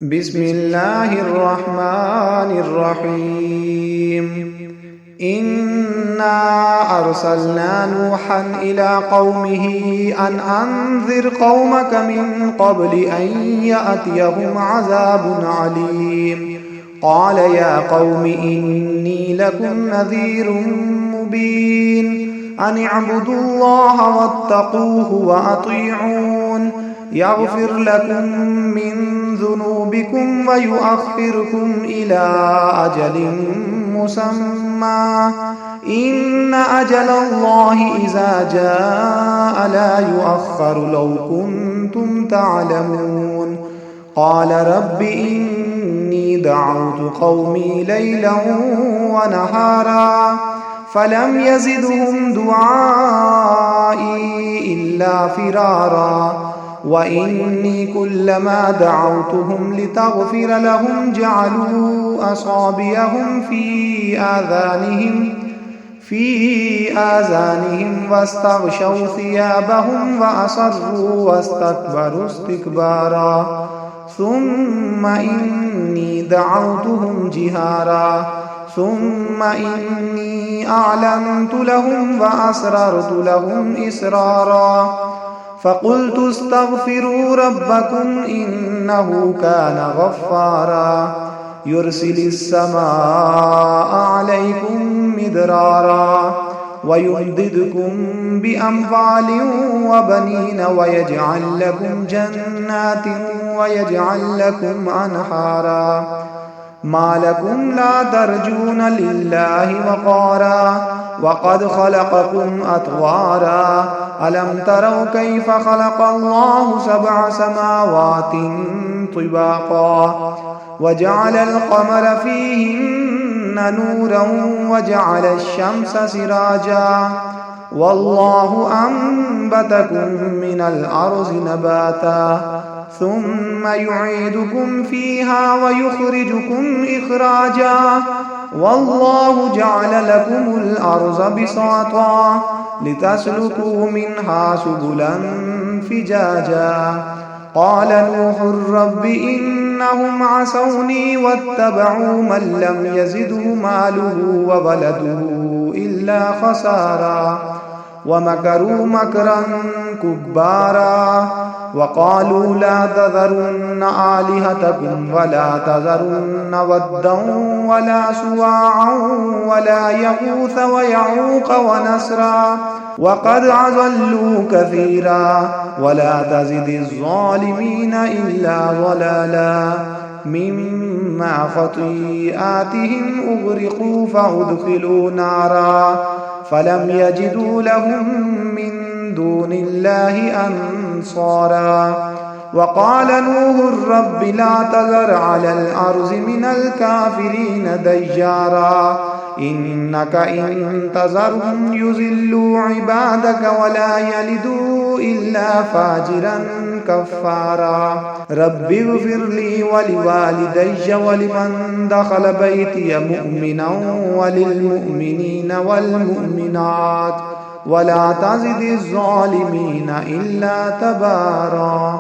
بسم الله الرحمن الرحيم إنا أرسلنا نوحا إلى قومه أن أنذر قومك من قبل أن يأتيهم عذاب عليم قال يا قوم إني لكم نذير مبين أن اعبدوا الله واتقوه وأطيعون يغفر لكم من ذنوبكم ويؤخركم إلى أجل مسمى إن أجل الله إذا جاء لا يؤخر لو كنتم تعلمون قال رب إني دعوت قومي ليلا ونهارا فلم يزدهم دعائي إلا فرارا وإني كلما دعوتهم لتغفر لهم جعلوا أصابعهم في آذانهم واستغشوا ثيابهم وأصروا واستكبروا استكبارا ثم إني دعوتهم جهارا ثم إني أعلنت لهم وأسررت لهم إسرارا فقلت استغفروا ربكم إنه كان غفارا يرسل السماء عليكم مدرارا ويمددكم بأموال وبنين ويجعل لكم جنات ويجعل لكم أنهارا ما لكم لا ترجون لله وقارا وقد خلقكم أطوارا ألم تروا كيف خلق الله 7 سماوات طباقا وجعل القمر فيهن نورا وجعل الشمس سراجا والله أنبتكم من الأرض نباتا ثم يعيدكم فيها ويخرجكم إخراجا والله جعل لكم الأرض بساطا لتسلكوا منها سبلا فجاجا قال نوح رب إنهم عصوني واتبعوا من لم يزده ماله وولده إلا خسارا ومكروا مكرا كبارا وقالوا لا تذرن آلهتكم ولا تذرن ودا ولا سواعا ولا يغوث ويعوق ونسرا وقد أضلوا كثيرا ولا تزد الظالمين إلا ضلالا مما خطيئاتهم أغرقوا فأدخلوا نارا فلم يجدوا لهم من دون الله أنصارا وقال نوح رب لا تذر على الأرض من الكافرين ديارا إنك إن تذرهم يضلوا عبادك ولا يلدوا إلا فاجرا كفارا رب اغفر لي ولوالدي ولمن دخل بيتي مؤمنا وللمؤمنين والمؤمنات ولا تزد الظالمين إلا تبارا.